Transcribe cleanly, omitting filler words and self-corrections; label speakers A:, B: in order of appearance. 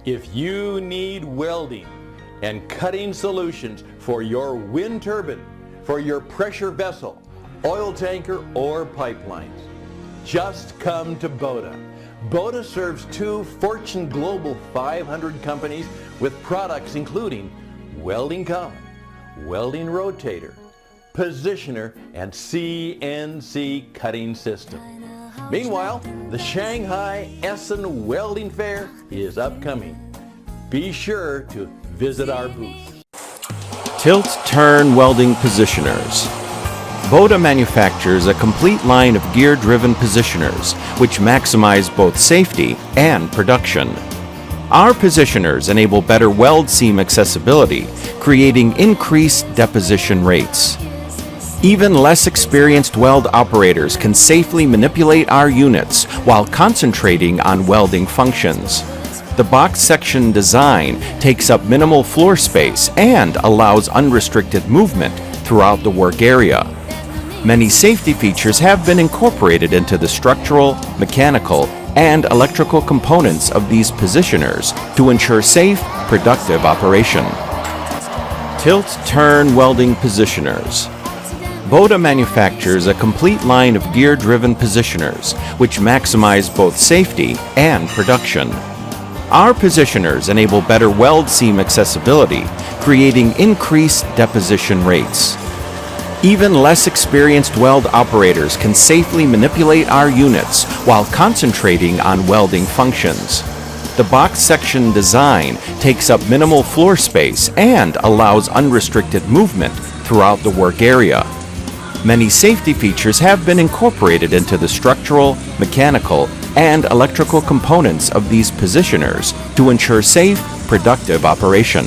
A: If you need welding and cutting solutions for your wind turbine, for your pressure vessel, oil tanker, or pipelines, just come to Boda. Boda serves 2 Fortune Global 500 companies with products including welding column, welding rotator, positioner, and CNC cutting system. Meanwhile, the Shanghai Essen Welding Fair is upcoming. Be sure to visit our booth.
B: Tilt-turn welding positioners. Boda manufactures a complete line of gear-driven positioners, which maximize both safety and production. Our positioners enable better weld seam accessibility, creating increased deposition rates. Even less experienced weld operators can safely manipulate our units while concentrating on welding functions. The box section design takes up minimal floor space and allows unrestricted movement throughout the work area. Many safety features have been incorporated into the structural, mechanical, and electrical components of these positioners to ensure safe, productive operation. Tilt-turn welding positioners. Boda manufactures a complete line of gear-driven positioners, which maximize both safety and production. Our positioners enable better weld seam accessibility, creating increased deposition rates. Even less experienced weld operators can safely manipulate our units while concentrating on welding functions. The box section design takes up minimal floor space and allows unrestricted movement throughout the work area. Many safety features have been incorporated into the structural, mechanical, and electrical components of these positioners to ensure safe, productive operation.